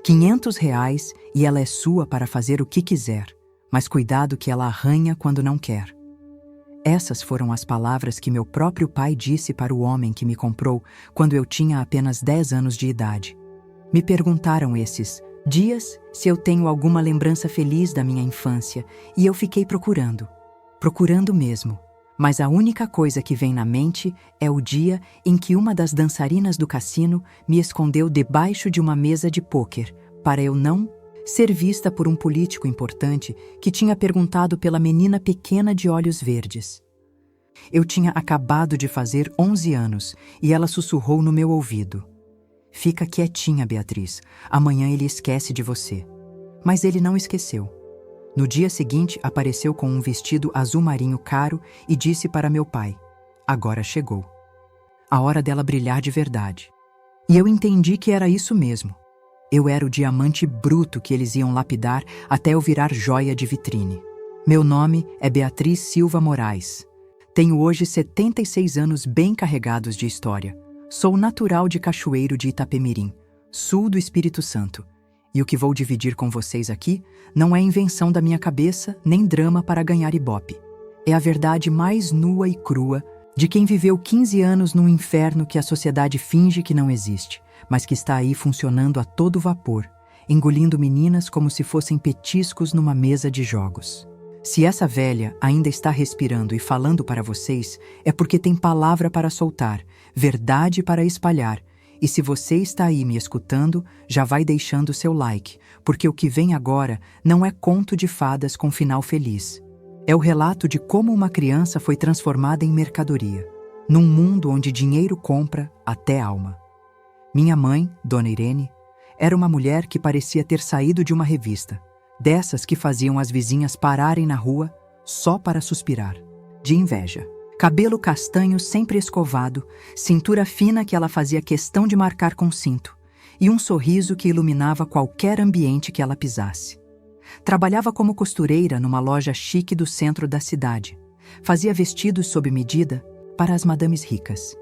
R$ 500 e ela é sua para fazer o que quiser, mas cuidado que ela arranha quando não quer. Essas foram as palavras que meu próprio pai disse para o homem que me comprou quando eu tinha apenas 10 anos de idade. Me perguntaram esses dias se eu tenho alguma lembrança feliz da minha infância e eu fiquei procurando mesmo. Mas a única coisa que vem na mente é o dia em que uma das dançarinas do cassino me escondeu debaixo de uma mesa de pôquer para eu não ser vista por um político importante que tinha perguntado pela menina pequena de olhos verdes. Eu tinha acabado de fazer 11 anos e ela sussurrou no meu ouvido: "Fica quietinha, Beatriz, amanhã ele esquece de você." Mas ele não esqueceu. No dia seguinte, apareceu com um vestido azul marinho caro e disse para meu pai: "Agora chegou a hora dela brilhar de verdade." E eu entendi que era isso mesmo. Eu era o diamante bruto que eles iam lapidar até eu virar joia de vitrine. Meu nome é Beatriz Silva Moraes. Tenho hoje 76 anos bem carregados de história. Sou natural de Cachoeiro de Itapemirim, sul do Espírito Santo. E o que vou dividir com vocês aqui não é invenção da minha cabeça, nem drama para ganhar ibope. É a verdade mais nua e crua de quem viveu 15 anos num inferno que a sociedade finge que não existe, mas que está aí funcionando a todo vapor, engolindo meninas como se fossem petiscos numa mesa de jogos. Se essa velha ainda está respirando e falando para vocês, é porque tem palavra para soltar, verdade para espalhar. E se você está aí me escutando, já vai deixando seu like, porque o que vem agora não é conto de fadas com final feliz. É o relato de como uma criança foi transformada em mercadoria, num mundo onde dinheiro compra até alma. Minha mãe, Dona Irene, era uma mulher que parecia ter saído de uma revista, dessas que faziam as vizinhas pararem na rua só para suspirar, de inveja. Cabelo castanho sempre escovado, cintura fina que ela fazia questão de marcar com cinto, e um sorriso que iluminava qualquer ambiente que ela pisasse. Trabalhava como costureira numa loja chique do centro da cidade. Fazia vestidos sob medida para as madames ricas.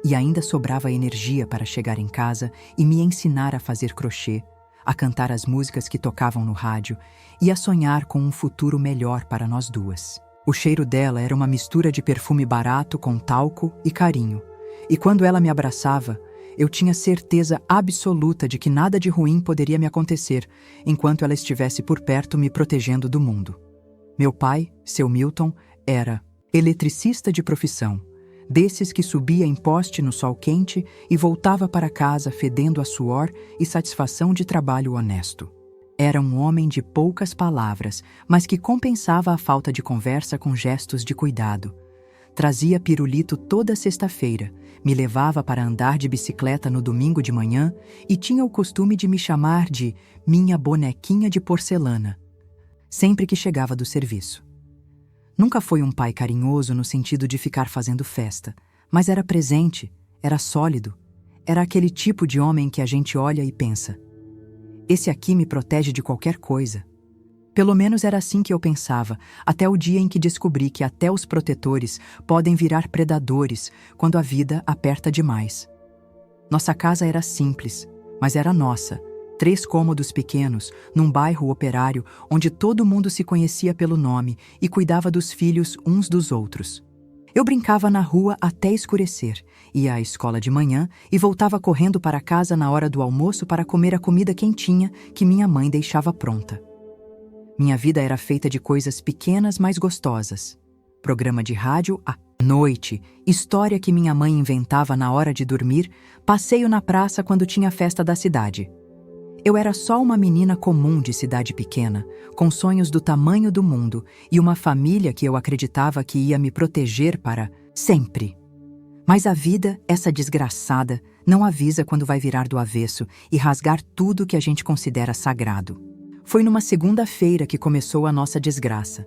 E ainda sobrava energia para chegar em casa e me ensinar a fazer crochê, a cantar as músicas que tocavam no rádio e a sonhar com um futuro melhor para nós duas. O cheiro dela era uma mistura de perfume barato com talco e carinho. E quando ela me abraçava, eu tinha certeza absoluta de que nada de ruim poderia me acontecer enquanto ela estivesse por perto me protegendo do mundo. Meu pai, seu Milton, era eletricista de profissão, desses que subia em poste no sol quente e voltava para casa fedendo a suor e satisfação de trabalho honesto. Era um homem de poucas palavras, mas que compensava a falta de conversa com gestos de cuidado. Trazia pirulito toda sexta-feira, me levava para andar de bicicleta no domingo de manhã e tinha o costume de me chamar de minha bonequinha de porcelana, sempre que chegava do serviço. Nunca foi um pai carinhoso no sentido de ficar fazendo festa, mas era presente, era sólido, era aquele tipo de homem que a gente olha e pensa: esse aqui me protege de qualquer coisa. Pelo menos era assim que eu pensava, até o dia em que descobri que até os protetores podem virar predadores quando a vida aperta demais. Nossa casa era simples, mas era nossa. 3 cômodos pequenos, num bairro operário onde todo mundo se conhecia pelo nome e cuidava dos filhos uns dos outros. Eu brincava na rua até escurecer, ia à escola de manhã e voltava correndo para casa na hora do almoço para comer a comida quentinha que minha mãe deixava pronta. Minha vida era feita de coisas pequenas, mas gostosas. Programa de rádio à noite, história que minha mãe inventava na hora de dormir, passeio na praça quando tinha festa da cidade. Eu era só uma menina comum de cidade pequena, com sonhos do tamanho do mundo e uma família que eu acreditava que ia me proteger para sempre. Mas a vida, essa desgraçada, não avisa quando vai virar do avesso e rasgar tudo que a gente considera sagrado. Foi numa segunda-feira que começou a nossa desgraça.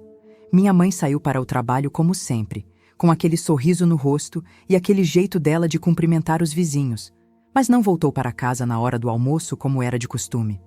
Minha mãe saiu para o trabalho como sempre, com aquele sorriso no rosto e aquele jeito dela de cumprimentar os vizinhos, mas não voltou para casa na hora do almoço como era de costume.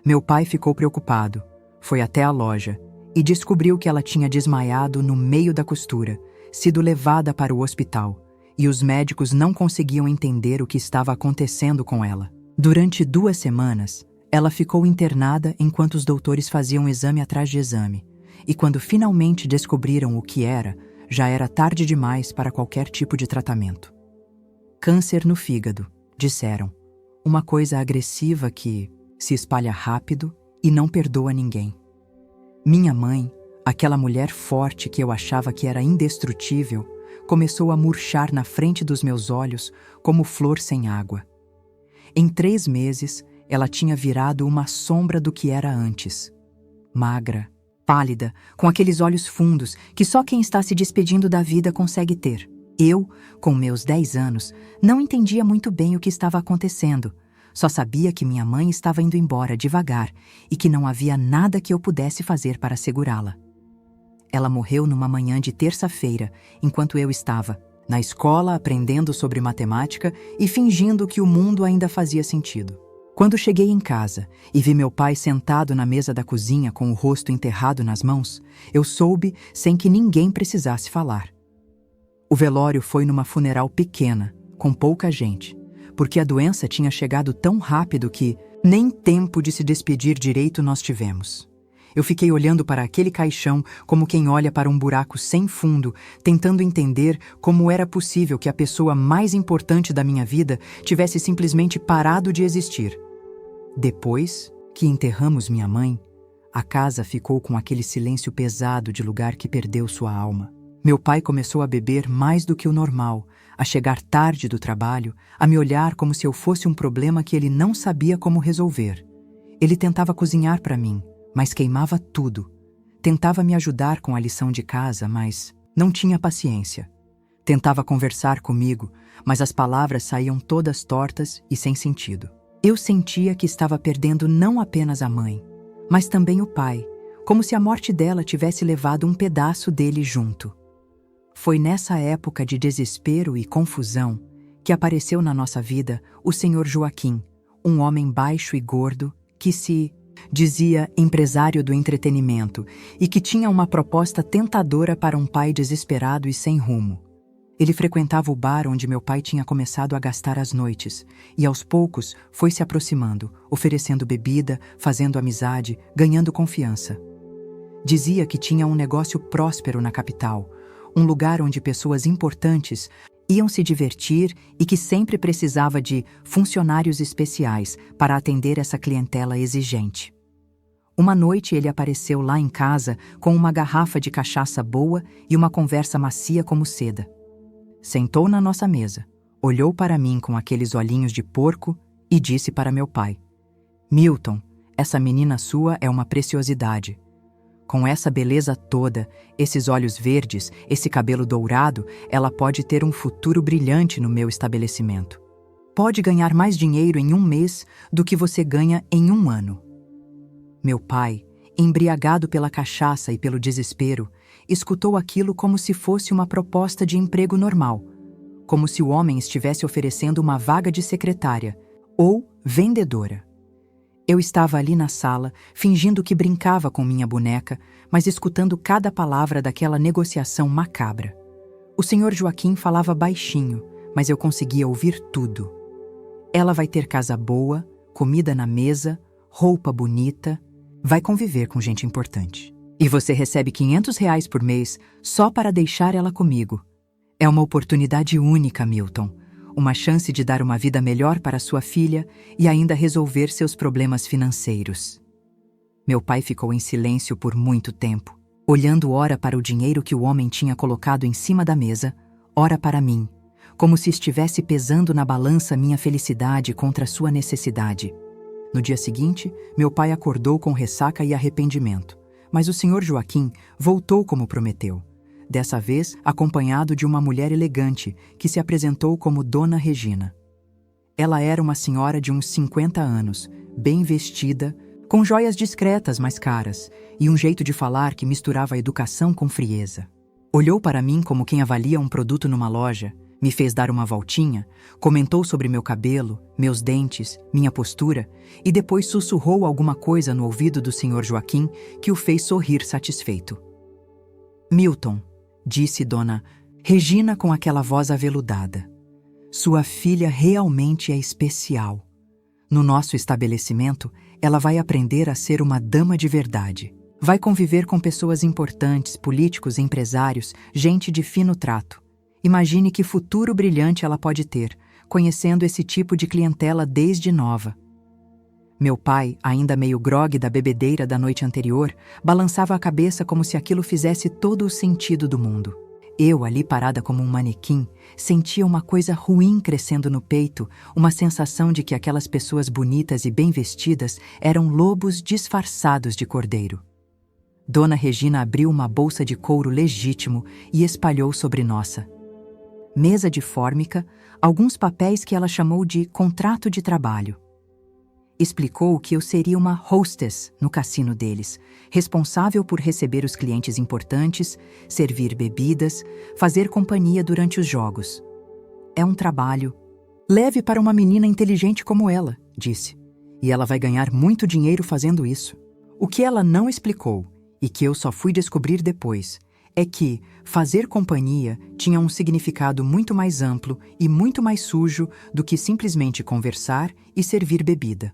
Meu pai ficou preocupado, foi até a loja e descobriu que ela tinha desmaiado no meio da costura, sido levada para o hospital, e os médicos não conseguiam entender o que estava acontecendo com ela. Durante 2 semanas, Ela ficou internada enquanto os doutores faziam exame atrás de exame, e quando finalmente descobriram o que era, já era tarde demais para qualquer tipo de tratamento. Câncer no fígado, disseram. Uma coisa agressiva que se espalha rápido e não perdoa ninguém. Minha mãe, aquela mulher forte que eu achava que era indestrutível, começou a murchar na frente dos meus olhos como flor sem água. Em 3 meses, ela tinha virado uma sombra do que era antes. Magra, pálida, com aqueles olhos fundos que só quem está se despedindo da vida consegue ter. Eu, com meus 10 anos, não entendia muito bem o que estava acontecendo. Só sabia que minha mãe estava indo embora devagar e que não havia nada que eu pudesse fazer para segurá-la. Ela morreu numa manhã de terça-feira, enquanto eu estava na escola aprendendo sobre matemática e fingindo que o mundo ainda fazia sentido. Quando cheguei em casa e vi meu pai sentado na mesa da cozinha com o rosto enterrado nas mãos, eu soube sem que ninguém precisasse falar. O velório foi numa funeral pequena, com pouca gente, porque a doença tinha chegado tão rápido que nem tempo de se despedir direito nós tivemos. Eu fiquei olhando para aquele caixão como quem olha para um buraco sem fundo, tentando entender como era possível que a pessoa mais importante da minha vida tivesse simplesmente parado de existir. Depois que enterramos minha mãe, a casa ficou com aquele silêncio pesado de lugar que perdeu sua alma. Meu pai começou a beber mais do que o normal, a chegar tarde do trabalho, a me olhar como se eu fosse um problema que ele não sabia como resolver. Ele tentava cozinhar para mim, mas queimava tudo. Tentava me ajudar com a lição de casa, mas não tinha paciência. Tentava conversar comigo, mas as palavras saíam todas tortas e sem sentido. Eu sentia que estava perdendo não apenas a mãe, mas também o pai, como se a morte dela tivesse levado um pedaço dele junto. Foi nessa época de desespero e confusão que apareceu na nossa vida o Sr. Joaquim, um homem baixo e gordo que se dizia empresário do entretenimento e que tinha uma proposta tentadora para um pai desesperado e sem rumo. Ele frequentava o bar onde meu pai tinha começado a gastar as noites e aos poucos foi se aproximando, oferecendo bebida, fazendo amizade, ganhando confiança. Dizia que tinha um negócio próspero na capital, um lugar onde pessoas importantes iam se divertir e que sempre precisava de funcionários especiais para atender essa clientela exigente. Uma noite ele apareceu lá em casa com uma garrafa de cachaça boa e uma conversa macia como seda. Sentou na nossa mesa, olhou para mim com aqueles olhinhos de porco e disse para meu pai: "Milton, essa menina sua é uma preciosidade. Com essa beleza toda, esses olhos verdes, esse cabelo dourado, ela pode ter um futuro brilhante no meu estabelecimento. Pode ganhar mais dinheiro em 1 mês do que você ganha em 1 ano." Meu pai, embriagado pela cachaça e pelo desespero, escutou aquilo como se fosse uma proposta de emprego normal, como se o homem estivesse oferecendo uma vaga de secretária ou vendedora. Eu estava ali na sala, fingindo que brincava com minha boneca, mas escutando cada palavra daquela negociação macabra. O Sr. Joaquim falava baixinho, mas eu conseguia ouvir tudo. Ela vai ter casa boa, comida na mesa, roupa bonita, vai conviver com gente importante. E você recebe R$ 500 por mês só para deixar ela comigo. É uma oportunidade única, Milton. Uma chance de dar uma vida melhor para sua filha e ainda resolver seus problemas financeiros. Meu pai ficou em silêncio por muito tempo, olhando ora para o dinheiro que o homem tinha colocado em cima da mesa, ora para mim, como se estivesse pesando na balança minha felicidade contra sua necessidade. No dia seguinte, meu pai acordou com ressaca e arrependimento, mas o Sr. Joaquim voltou como prometeu. Dessa vez acompanhado de uma mulher elegante que se apresentou como Dona Regina. Ela era uma senhora de uns 50 anos, bem vestida, com joias discretas mas caras e um jeito de falar que misturava educação com frieza. Olhou para mim como quem avalia um produto numa loja, me fez dar uma voltinha, comentou sobre meu cabelo, meus dentes, minha postura e depois sussurrou alguma coisa no ouvido do Sr. Joaquim que o fez sorrir satisfeito. "Milton", disse Dona Regina com aquela voz aveludada, "sua filha realmente é especial. No nosso estabelecimento, ela vai aprender a ser uma dama de verdade. Vai conviver com pessoas importantes, políticos, empresários, gente de fino trato. Imagine que futuro brilhante ela pode ter, conhecendo esse tipo de clientela desde nova. Meu pai, ainda meio grogue da bebedeira da noite anterior, balançava a cabeça como se aquilo fizesse todo o sentido do mundo. Eu, ali parada como um manequim, sentia uma coisa ruim crescendo no peito, uma sensação de que aquelas pessoas bonitas e bem vestidas eram lobos disfarçados de cordeiro. Dona Regina abriu uma bolsa de couro legítimo e espalhou sobre nossa mesa de fórmica alguns papéis que ela chamou de contrato de trabalho. Explicou que eu seria uma hostess no cassino deles, responsável por receber os clientes importantes, servir bebidas, fazer companhia durante os jogos. É um trabalho leve para uma menina inteligente como ela, disse, e ela vai ganhar muito dinheiro fazendo isso. O que ela não explicou, e que eu só fui descobrir depois, é que fazer companhia tinha um significado muito mais amplo e muito mais sujo do que simplesmente conversar e servir bebida.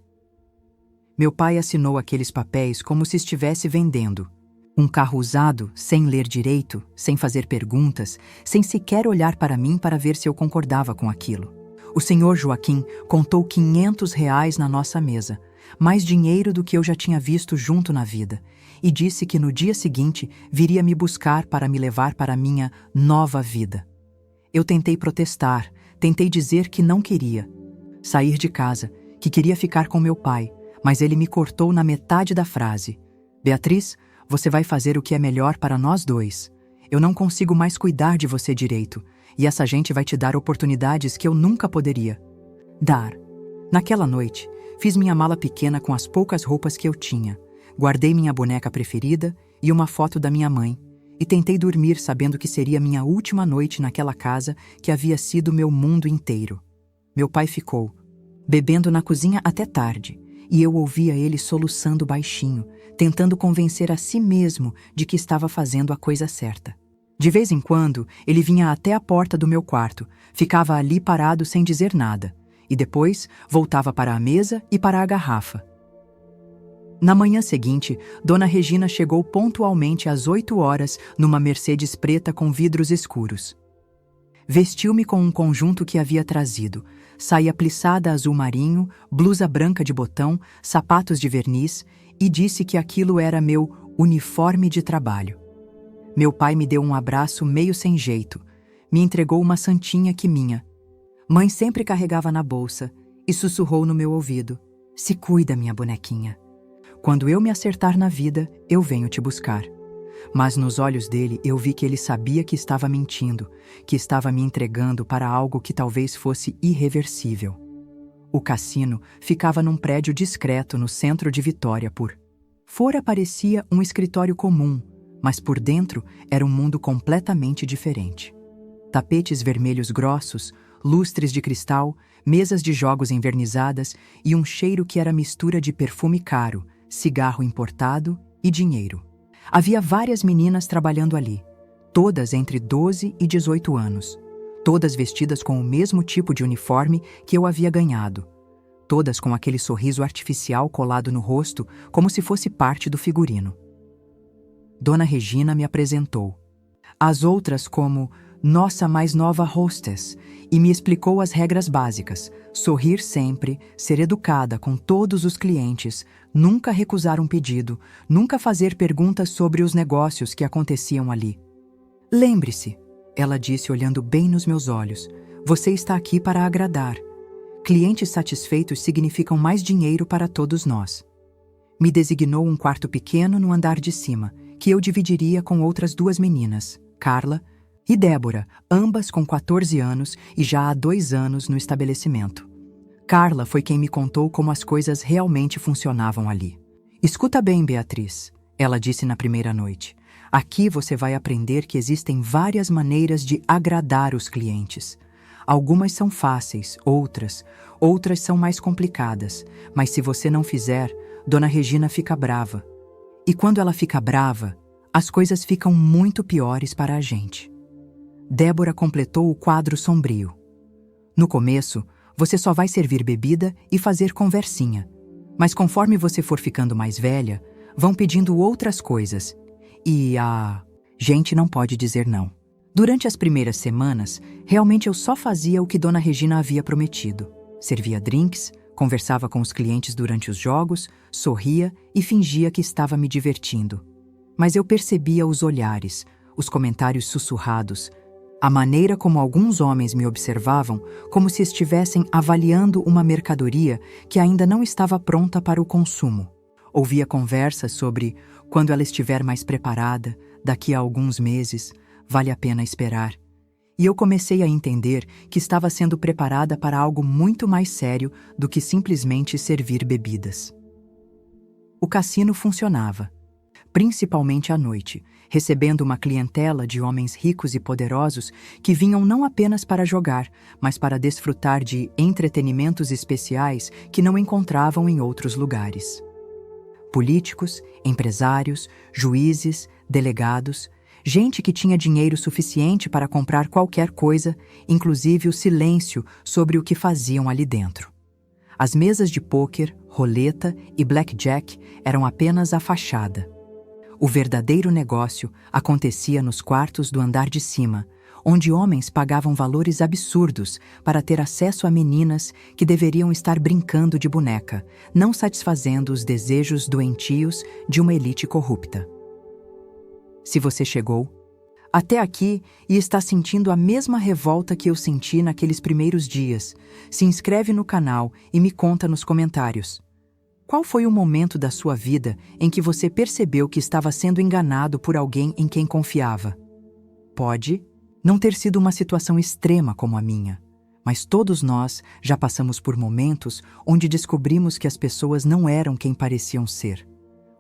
Meu pai assinou aqueles papéis como se estivesse vendendo. Um carro usado, sem ler direito, sem fazer perguntas, sem sequer olhar para mim para ver se eu concordava com aquilo. O senhor Joaquim contou R$ 500 na nossa mesa, mais dinheiro do que eu já tinha visto junto na vida, e disse que no dia seguinte viria me buscar para me levar para a minha nova vida. Eu tentei protestar, tentei dizer que não queria sair de casa, que queria ficar com meu pai, mas ele me cortou na metade da frase. Beatriz, você vai fazer o que é melhor para nós dois. Eu não consigo mais cuidar de você direito, e essa gente vai te dar oportunidades que eu nunca poderia dar. Naquela noite, fiz minha mala pequena com as poucas roupas que eu tinha, guardei minha boneca preferida e uma foto da minha mãe, e tentei dormir sabendo que seria minha última noite naquela casa que havia sido meu mundo inteiro. Meu pai ficou bebendo na cozinha até tarde, e eu ouvia ele soluçando baixinho, tentando convencer a si mesmo de que estava fazendo a coisa certa. De vez em quando, ele vinha até a porta do meu quarto, ficava ali parado sem dizer nada, e depois voltava para a mesa e para a garrafa. Na manhã seguinte, Dona Regina chegou pontualmente às 8 horas numa Mercedes preta com vidros escuros. Vestiu-me com um conjunto que havia trazido, saia plissada azul marinho, blusa branca de botão, sapatos de verniz, e disse que aquilo era meu uniforme de trabalho. Meu pai me deu um abraço meio sem jeito, me entregou uma santinha que minha mãe sempre carregava na bolsa e sussurrou no meu ouvido: "Se cuida, minha bonequinha. Quando eu me acertar na vida, eu venho te buscar." Mas nos olhos dele eu vi que ele sabia que estava mentindo, que estava me entregando para algo que talvez fosse irreversível. O cassino ficava num prédio discreto no centro de Vitória. Por fora parecia um escritório comum, mas por dentro era um mundo completamente diferente. Tapetes vermelhos grossos, lustres de cristal, mesas de jogos envernizadas e um cheiro que era mistura de perfume caro, cigarro importado e dinheiro. Havia várias meninas trabalhando ali, todas entre 12 e 18 anos, todas vestidas com o mesmo tipo de uniforme que eu havia ganhado, todas com aquele sorriso artificial colado no rosto como se fosse parte do figurino. Dona Regina me apresentou. As outras como nossa mais nova hostess, e me explicou as regras básicas: sorrir sempre, ser educada com todos os clientes, nunca recusar um pedido, nunca fazer perguntas sobre os negócios que aconteciam ali. "Lembre-se", ela disse olhando bem nos meus olhos, "você está aqui para agradar. Clientes satisfeitos significam mais dinheiro para todos nós." Me designou um quarto pequeno no andar de cima, que eu dividiria com outras 2 meninas, Carla e Débora, ambas com 14 anos e já há 2 anos no estabelecimento. Carla foi quem me contou como as coisas realmente funcionavam ali. "Escuta bem, Beatriz", ela disse na primeira noite. "Aqui você vai aprender que existem várias maneiras de agradar os clientes. Algumas são fáceis, outras são mais complicadas, mas se você não fizer, Dona Regina fica brava. E quando ela fica brava, as coisas ficam muito piores para a gente." Débora completou o quadro sombrio. "No começo, você só vai servir bebida e fazer conversinha. Mas conforme você for ficando mais velha, vão pedindo outras coisas. E a gente não pode dizer não. Durante as primeiras semanas, realmente eu só fazia o que Dona Regina havia prometido. Servia drinks, conversava com os clientes durante os jogos, sorria e fingia que estava me divertindo. Mas eu percebia os olhares, os comentários sussurrados, a maneira como alguns homens me observavam como se estivessem avaliando uma mercadoria que ainda não estava pronta para o consumo. Ouvia conversas sobre quando ela estiver mais preparada, daqui a alguns meses, vale a pena esperar. E eu comecei a entender que estava sendo preparada para algo muito mais sério do que simplesmente servir bebidas. O cassino funcionava, principalmente à noite, recebendo uma clientela de homens ricos e poderosos que vinham não apenas para jogar, mas para desfrutar de entretenimentos especiais que não encontravam em outros lugares. Políticos, empresários, juízes, delegados, gente que tinha dinheiro suficiente para comprar qualquer coisa, inclusive o silêncio sobre o que faziam ali dentro. As mesas de pôquer, roleta e blackjack eram apenas a fachada. O verdadeiro negócio acontecia nos quartos do andar de cima, onde homens pagavam valores absurdos para ter acesso a meninas que deveriam estar brincando de boneca, não satisfazendo os desejos doentios de uma elite corrupta. Se você chegou até aqui e está sentindo a mesma revolta que eu senti naqueles primeiros dias, se inscreve no canal e me conta nos comentários. Qual foi o momento da sua vida em que você percebeu que estava sendo enganado por alguém em quem confiava? Pode não ter sido uma situação extrema como a minha, mas todos nós já passamos por momentos onde descobrimos que as pessoas não eram quem pareciam ser.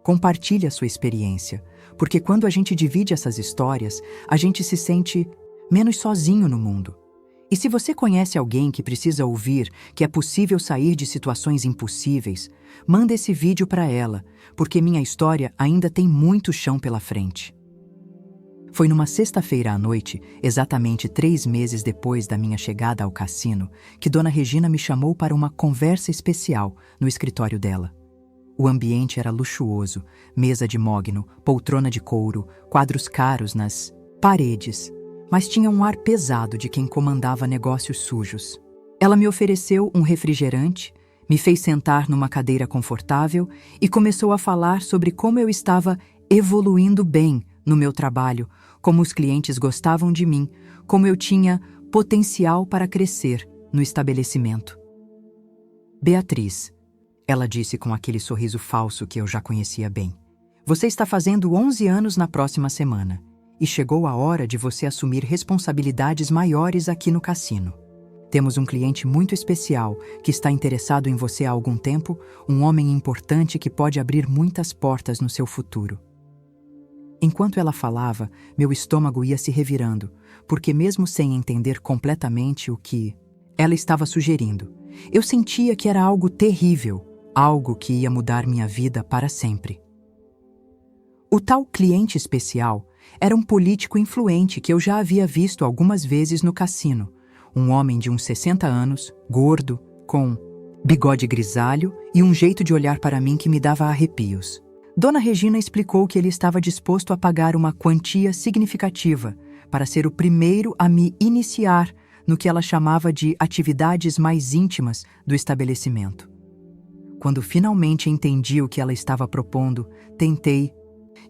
Compartilhe a sua experiência, porque quando a gente divide essas histórias, a gente se sente menos sozinho no mundo. E se você conhece alguém que precisa ouvir que é possível sair de situações impossíveis, manda esse vídeo para ela, porque minha história ainda tem muito chão pela frente. Foi numa sexta-feira à noite, exatamente 3 meses depois da minha chegada ao cassino, que Dona Regina me chamou para uma conversa especial no escritório dela. O ambiente era luxuoso, mesa de mogno, poltrona de couro, quadros caros nas paredes, mas tinha um ar pesado de quem comandava negócios sujos. Ela me ofereceu um refrigerante, me fez sentar numa cadeira confortável e começou a falar sobre como eu estava evoluindo bem no meu trabalho, como os clientes gostavam de mim, como eu tinha potencial para crescer no estabelecimento. Beatriz, ela disse com aquele sorriso falso que eu já conhecia bem, você está fazendo 11 anos na próxima semana. E chegou a hora de você assumir responsabilidades maiores aqui no cassino. Temos um cliente muito especial que está interessado em você há algum tempo, um homem importante que pode abrir muitas portas no seu futuro. Enquanto ela falava, meu estômago ia se revirando, porque mesmo sem entender completamente o que ela estava sugerindo, eu sentia que era algo terrível, algo que ia mudar minha vida para sempre. O tal cliente especial era um político influente que eu já havia visto algumas vezes no cassino. Um homem de uns 60 anos, gordo, com bigode grisalho e um jeito de olhar para mim que me dava arrepios. Dona Regina explicou que ele estava disposto a pagar uma quantia significativa para ser o primeiro a me iniciar no que ela chamava de atividades mais íntimas do estabelecimento. Quando finalmente entendi o que ela estava propondo, tentei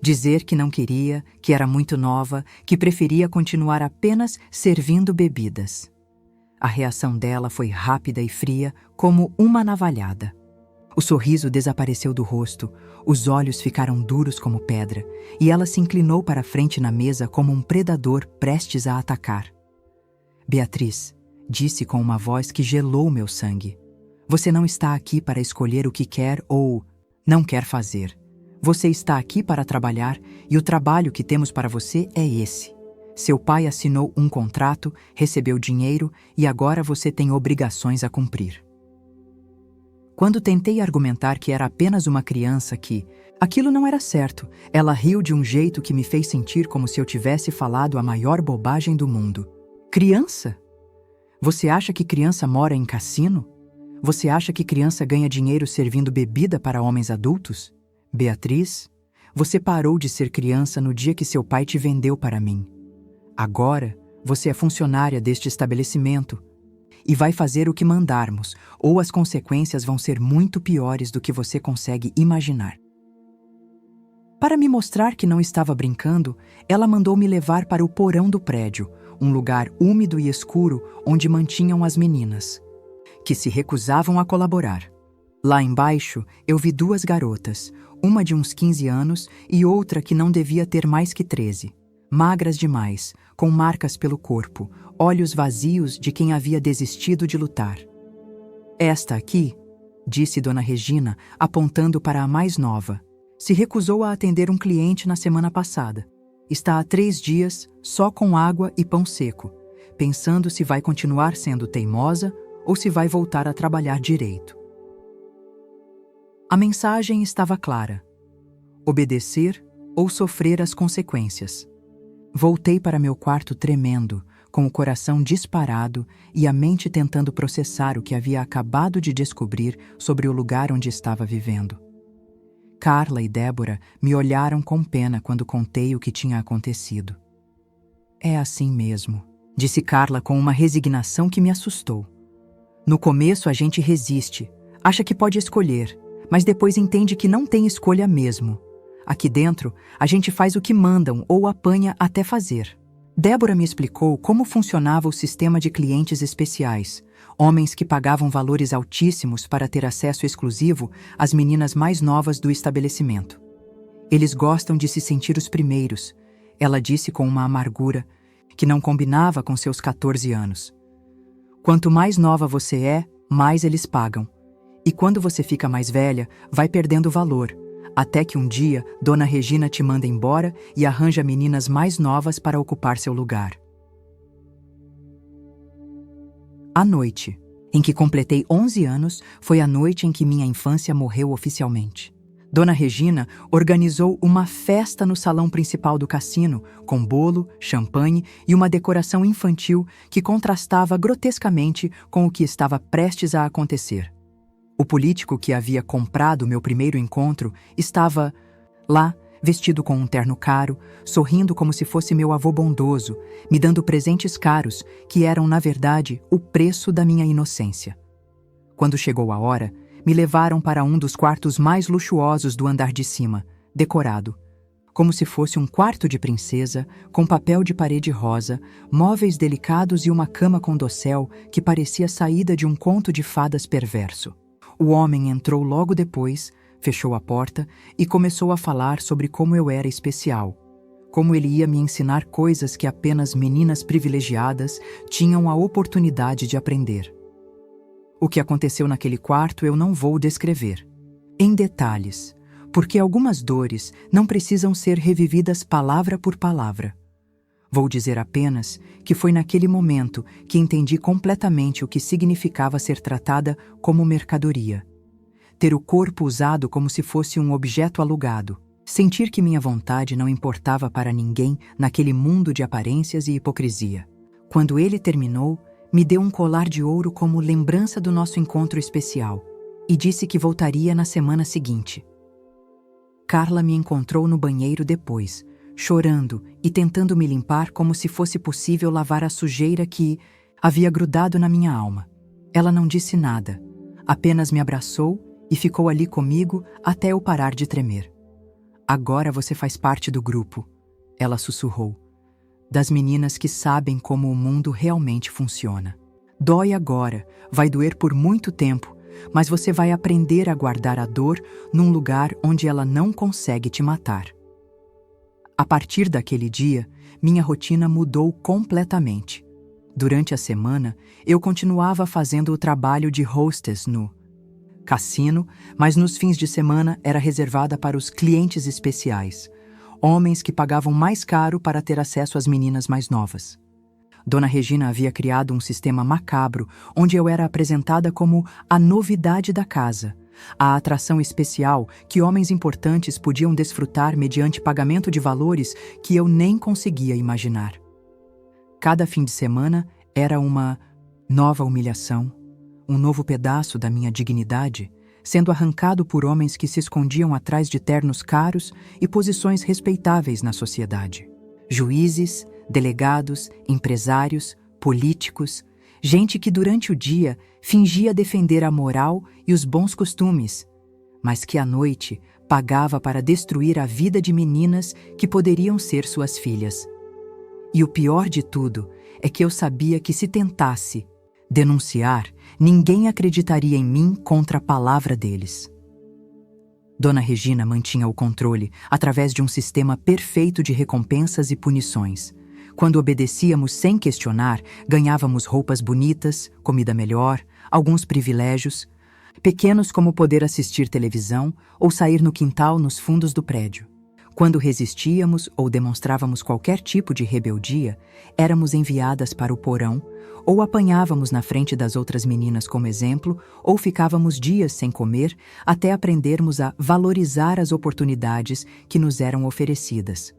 dizer que não queria, que era muito nova, que preferia continuar apenas servindo bebidas. A reação dela foi rápida e fria, como uma navalhada. O sorriso desapareceu do rosto, os olhos ficaram duros como pedra, e ela se inclinou para a frente na mesa como um predador prestes a atacar. Beatriz, disse com uma voz que gelou meu sangue, você não está aqui para escolher o que quer ou não quer fazer. Você está aqui para trabalhar e o trabalho que temos para você é esse. Seu pai assinou um contrato, recebeu dinheiro e agora você tem obrigações a cumprir. Quando tentei argumentar que era apenas uma criança que aquilo não era certo, ela riu de um jeito que me fez sentir como se eu tivesse falado a maior bobagem do mundo. Criança? Você acha que criança mora em cassino? Você acha que criança ganha dinheiro servindo bebida para homens adultos? Beatriz, você parou de ser criança no dia que seu pai te vendeu para mim. Agora, você é funcionária deste estabelecimento e vai fazer o que mandarmos, ou as consequências vão ser muito piores do que você consegue imaginar. Para me mostrar que não estava brincando, ela mandou me levar para o porão do prédio, um lugar úmido e escuro onde mantinham as meninas, que se recusavam a colaborar. Lá embaixo, eu vi duas garotas, uma de uns 15 anos e outra que não devia ter mais que 13. Magras demais, com marcas pelo corpo, olhos vazios de quem havia desistido de lutar. Esta aqui, disse Dona Regina, apontando para a mais nova, se recusou a atender um cliente na semana passada. Está há 3 dias, só com água e pão seco, pensando se vai continuar sendo teimosa ou se vai voltar a trabalhar direito. A mensagem estava clara: obedecer ou sofrer as consequências. Voltei para meu quarto tremendo, com o coração disparado e a mente tentando processar o que havia acabado de descobrir sobre o lugar onde estava vivendo. Carla e Débora me olharam com pena quando contei o que tinha acontecido. É assim mesmo, disse Carla com uma resignação que me assustou. No começo a gente resiste, acha que pode escolher, mas depois entende que não tem escolha mesmo. Aqui dentro, a gente faz o que mandam ou apanha até fazer. Débora me explicou como funcionava o sistema de clientes especiais, homens que pagavam valores altíssimos para ter acesso exclusivo às meninas mais novas do estabelecimento. Eles gostam de se sentir os primeiros, ela disse com uma amargura que não combinava com seus 14 anos. Quanto mais nova você é, mais eles pagam. E quando você fica mais velha, vai perdendo valor, até que um dia Dona Regina te manda embora e arranja meninas mais novas para ocupar seu lugar. A noite em que completei 11 anos foi a noite em que minha infância morreu oficialmente. Dona Regina organizou uma festa no salão principal do cassino, com bolo, champanhe e uma decoração infantil que contrastava grotescamente com o que estava prestes a acontecer. O político que havia comprado meu primeiro encontro estava lá, vestido com um terno caro, sorrindo como se fosse meu avô bondoso, me dando presentes caros que eram, na verdade, o preço da minha inocência. Quando chegou a hora, me levaram para um dos quartos mais luxuosos do andar de cima, decorado, como se fosse um quarto de princesa, com papel de parede rosa, móveis delicados e uma cama com dossel que parecia saída de um conto de fadas perverso. O homem entrou logo depois, fechou a porta e começou a falar sobre como eu era especial, como ele ia me ensinar coisas que apenas meninas privilegiadas tinham a oportunidade de aprender. O que aconteceu naquele quarto eu não vou descrever, em detalhes, porque algumas dores não precisam ser revividas palavra por palavra. Vou dizer apenas que foi naquele momento que entendi completamente o que significava ser tratada como mercadoria. Ter o corpo usado como se fosse um objeto alugado. Sentir que minha vontade não importava para ninguém naquele mundo de aparências e hipocrisia. Quando ele terminou, me deu um colar de ouro como lembrança do nosso encontro especial e disse que voltaria na semana seguinte. Carla me encontrou no banheiro depois, chorando e tentando me limpar como se fosse possível lavar a sujeira que havia grudado na minha alma. Ela não disse nada, apenas me abraçou e ficou ali comigo até eu parar de tremer. Agora você faz parte do grupo, ela sussurrou, das meninas que sabem como o mundo realmente funciona. Dói agora, vai doer por muito tempo, mas você vai aprender a guardar a dor num lugar onde ela não consegue te matar. A partir daquele dia, minha rotina mudou completamente. Durante a semana, eu continuava fazendo o trabalho de hostess no cassino, mas nos fins de semana era reservada para os clientes especiais, homens que pagavam mais caro para ter acesso às meninas mais novas. Dona Regina havia criado um sistema macabro onde eu era apresentada como a novidade da casa, a atração especial que homens importantes podiam desfrutar mediante pagamento de valores que eu nem conseguia imaginar. Cada fim de semana era uma nova humilhação, um novo pedaço da minha dignidade, sendo arrancado por homens que se escondiam atrás de ternos caros e posições respeitáveis na sociedade. Juízes, delegados, empresários, políticos, gente que durante o dia fingia defender a moral e os bons costumes, mas que à noite pagava para destruir a vida de meninas que poderiam ser suas filhas. E o pior de tudo é que eu sabia que se tentasse denunciar, ninguém acreditaria em mim contra a palavra deles. Dona Regina mantinha o controle através de um sistema perfeito de recompensas e punições. Quando obedecíamos sem questionar, ganhávamos roupas bonitas, comida melhor, alguns privilégios, pequenos como poder assistir televisão ou sair no quintal nos fundos do prédio. Quando resistíamos ou demonstrávamos qualquer tipo de rebeldia, éramos enviadas para o porão, ou apanhávamos na frente das outras meninas como exemplo, ou ficávamos dias sem comer até aprendermos a valorizar as oportunidades que nos eram oferecidas.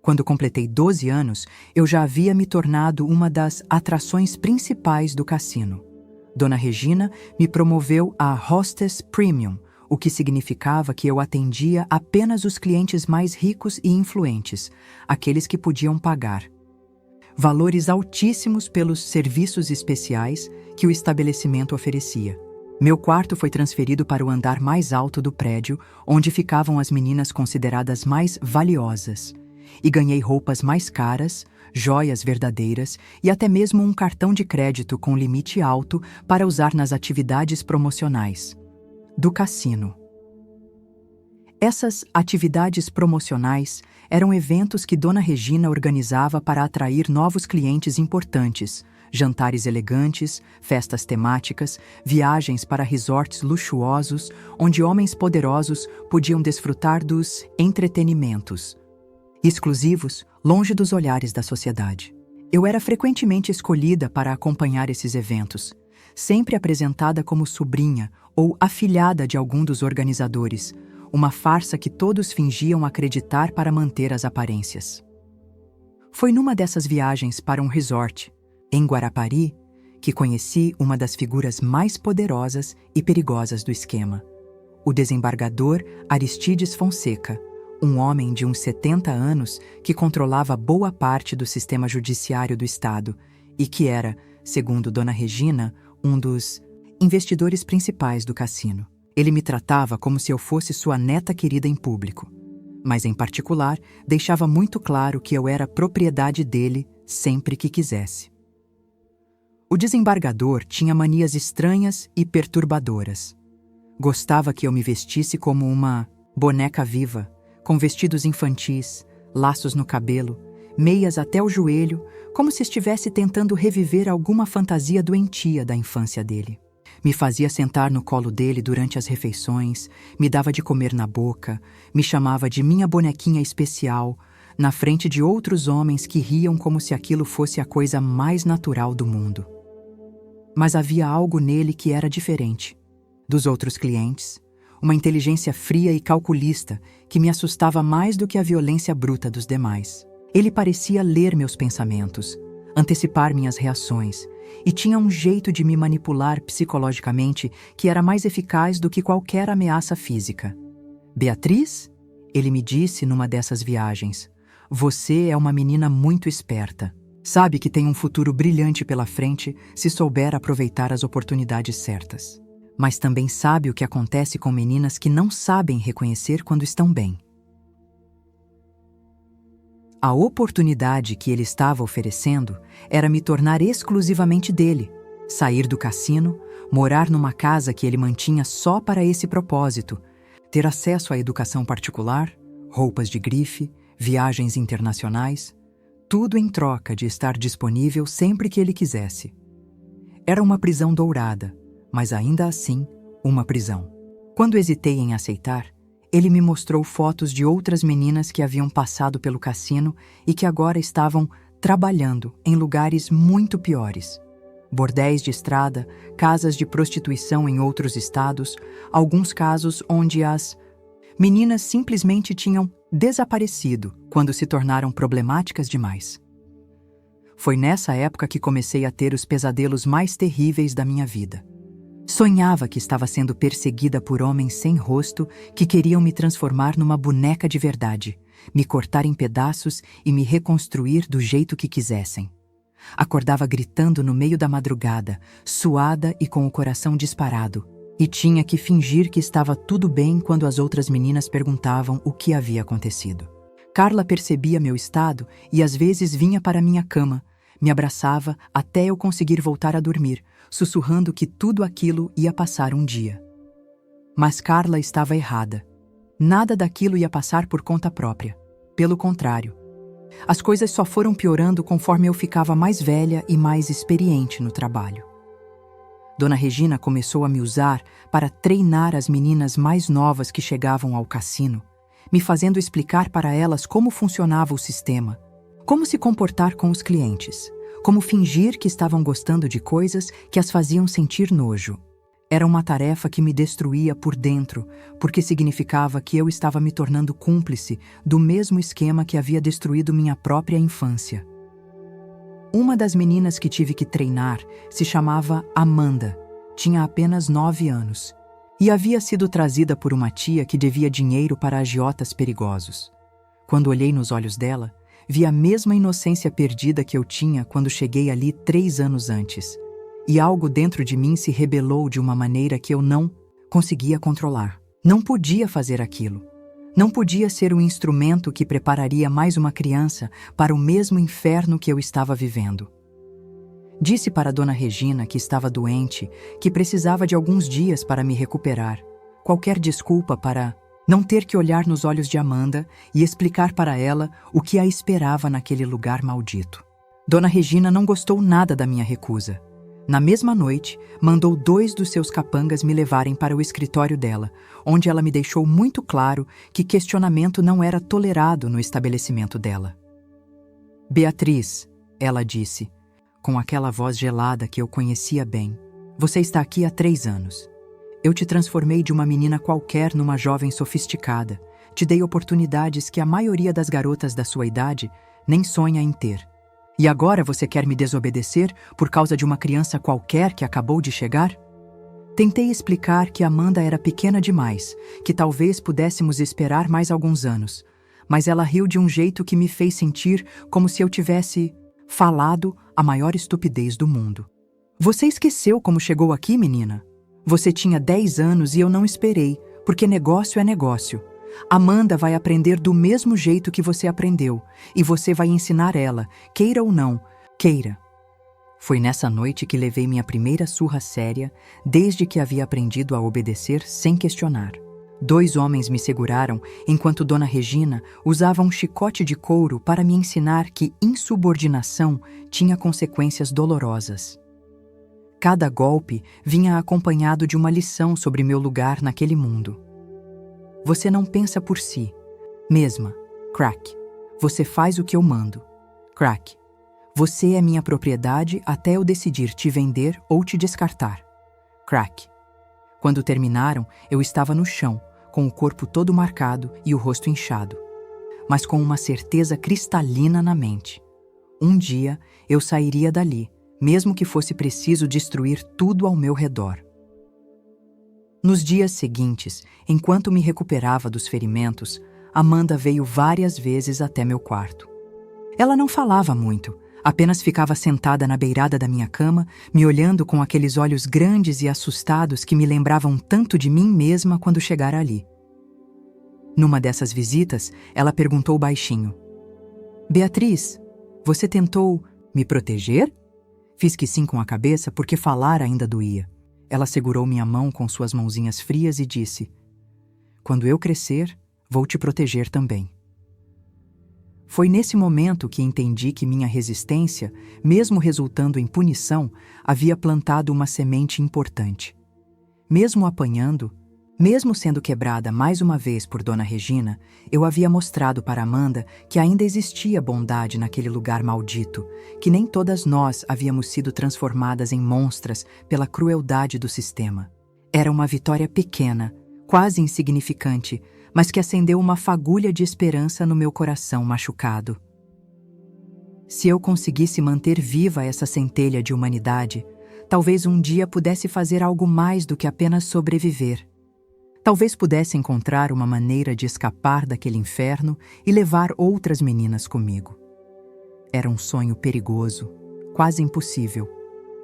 Quando completei 12 anos, eu já havia me tornado uma das atrações principais do cassino. Dona Regina me promoveu a Hostess Premium, o que significava que eu atendia apenas os clientes mais ricos e influentes, aqueles que podiam pagar. Valores altíssimos pelos serviços especiais que o estabelecimento oferecia. Meu quarto foi transferido para o andar mais alto do prédio, onde ficavam as meninas consideradas mais valiosas, e ganhei roupas mais caras, joias verdadeiras e até mesmo um cartão de crédito com limite alto para usar nas atividades promocionais do cassino. Essas atividades promocionais eram eventos que Dona Regina organizava para atrair novos clientes importantes, jantares elegantes, festas temáticas, viagens para resorts luxuosos, onde homens poderosos podiam desfrutar dos entretenimentos exclusivos, longe dos olhares da sociedade. Eu era frequentemente escolhida para acompanhar esses eventos, sempre apresentada como sobrinha ou afilhada de algum dos organizadores, uma farsa que todos fingiam acreditar para manter as aparências. Foi numa dessas viagens para um resort, em Guarapari, que conheci uma das figuras mais poderosas e perigosas do esquema, o desembargador Aristides Fonseca, um homem de uns 70 anos que controlava boa parte do sistema judiciário do estado e que era, segundo Dona Regina, um dos investidores principais do cassino. Ele me tratava como se eu fosse sua neta querida em público, mas em particular deixava muito claro que eu era propriedade dele sempre que quisesse. O desembargador tinha manias estranhas e perturbadoras. Gostava que eu me vestisse como uma boneca viva, com vestidos infantis, laços no cabelo, meias até o joelho, como se estivesse tentando reviver alguma fantasia doentia da infância dele. Me fazia sentar no colo dele durante as refeições, me dava de comer na boca, me chamava de minha bonequinha especial, na frente de outros homens que riam como se aquilo fosse a coisa mais natural do mundo. Mas havia algo nele que era diferente dos outros clientes, uma inteligência fria e calculista que me assustava mais do que a violência bruta dos demais. Ele parecia ler meus pensamentos, antecipar minhas reações, e tinha um jeito de me manipular psicologicamente que era mais eficaz do que qualquer ameaça física. "Beatriz", ele me disse numa dessas viagens, "você é uma menina muito esperta. Sabe que tem um futuro brilhante pela frente se souber aproveitar as oportunidades certas. Mas também sabe o que acontece com meninas que não sabem reconhecer quando estão bem." A oportunidade que ele estava oferecendo era me tornar exclusivamente dele, sair do cassino, morar numa casa que ele mantinha só para esse propósito, ter acesso à educação particular, roupas de grife, viagens internacionais, tudo em troca de estar disponível sempre que ele quisesse. Era uma prisão dourada, mas ainda assim, uma prisão. Quando hesitei em aceitar, ele me mostrou fotos de outras meninas que haviam passado pelo cassino e que agora estavam trabalhando em lugares muito piores. Bordéis de estrada, casas de prostituição em outros estados, alguns casos onde as meninas simplesmente tinham desaparecido quando se tornaram problemáticas demais. Foi nessa época que comecei a ter os pesadelos mais terríveis da minha vida. Sonhava que estava sendo perseguida por homens sem rosto que queriam me transformar numa boneca de verdade, me cortar em pedaços e me reconstruir do jeito que quisessem. Acordava gritando no meio da madrugada, suada e com o coração disparado, e tinha que fingir que estava tudo bem quando as outras meninas perguntavam o que havia acontecido. Carla percebia meu estado e às vezes vinha para minha cama, me abraçava até eu conseguir voltar a dormir, sussurrando que tudo aquilo ia passar um dia. Mas Carla estava errada. Nada daquilo ia passar por conta própria. Pelo contrário. As coisas só foram piorando conforme eu ficava mais velha e mais experiente no trabalho. Dona Regina começou a me usar para treinar as meninas mais novas que chegavam ao cassino, me fazendo explicar para elas como funcionava o sistema, como se comportar com os clientes, como fingir que estavam gostando de coisas que as faziam sentir nojo. Era uma tarefa que me destruía por dentro, porque significava que eu estava me tornando cúmplice do mesmo esquema que havia destruído minha própria infância. Uma das meninas que tive que treinar se chamava Amanda, tinha apenas 9 anos, e havia sido trazida por uma tia que devia dinheiro para agiotas perigosos. Quando olhei nos olhos dela, vi a mesma inocência perdida que eu tinha quando cheguei ali 3 anos antes. E algo dentro de mim se rebelou de uma maneira que eu não conseguia controlar. Não podia fazer aquilo. Não podia ser o instrumento que prepararia mais uma criança para o mesmo inferno que eu estava vivendo. Disse para Dona Regina que estava doente, que precisava de alguns dias para me recuperar. Qualquer desculpa para não ter que olhar nos olhos de Amanda e explicar para ela o que a esperava naquele lugar maldito. Dona Regina não gostou nada da minha recusa. Na mesma noite, mandou 2 dos seus capangas me levarem para o escritório dela, onde ela me deixou muito claro que questionamento não era tolerado no estabelecimento dela. Beatriz, ela disse, com aquela voz gelada que eu conhecia bem, você está aqui há 3 anos. Eu te transformei de uma menina qualquer numa jovem sofisticada, te dei oportunidades que a maioria das garotas da sua idade nem sonha em ter. E agora você quer me desobedecer por causa de uma criança qualquer que acabou de chegar? Tentei explicar que Amanda era pequena demais, que talvez pudéssemos esperar mais alguns anos, mas ela riu de um jeito que me fez sentir como se eu tivesse falado a maior estupidez do mundo. Você esqueceu como chegou aqui, menina? Você tinha 10 anos e eu não esperei, porque negócio é negócio. Amanda vai aprender do mesmo jeito que você aprendeu, e você vai ensinar ela, queira ou não, queira. Foi nessa noite que levei minha primeira surra séria, desde que havia aprendido a obedecer sem questionar. 2 homens me seguraram, enquanto Dona Regina usava um chicote de couro para me ensinar que insubordinação tinha consequências dolorosas. Cada golpe vinha acompanhado de uma lição sobre meu lugar naquele mundo. Você não pensa por si. Mesma. Crack. Você faz o que eu mando. Crack. Você é minha propriedade até eu decidir te vender ou te descartar. Crack. Quando terminaram, eu estava no chão, com o corpo todo marcado e o rosto inchado, mas com uma certeza cristalina na mente. Um dia eu sairia dali, mesmo que fosse preciso destruir tudo ao meu redor. Nos dias seguintes, enquanto me recuperava dos ferimentos, Amanda veio várias vezes até meu quarto. Ela não falava muito, apenas ficava sentada na beirada da minha cama, me olhando com aqueles olhos grandes e assustados que me lembravam tanto de mim mesma quando chegara ali. Numa dessas visitas, ela perguntou baixinho: Beatriz, você tentou me proteger? Fiz que sim com a cabeça porque falar ainda doía. Ela segurou minha mão com suas mãozinhas frias e disse: Quando eu crescer, vou te proteger também. Foi nesse momento que entendi que minha resistência, mesmo resultando em punição, havia plantado uma semente importante. Mesmo apanhando, mesmo sendo quebrada mais uma vez por Dona Regina, eu havia mostrado para Amanda que ainda existia bondade naquele lugar maldito, que nem todas nós havíamos sido transformadas em monstras pela crueldade do sistema. Era uma vitória pequena, quase insignificante, mas que acendeu uma fagulha de esperança no meu coração machucado. Se eu conseguisse manter viva essa centelha de humanidade, talvez um dia pudesse fazer algo mais do que apenas sobreviver. Talvez pudesse encontrar uma maneira de escapar daquele inferno e levar outras meninas comigo. Era um sonho perigoso, quase impossível,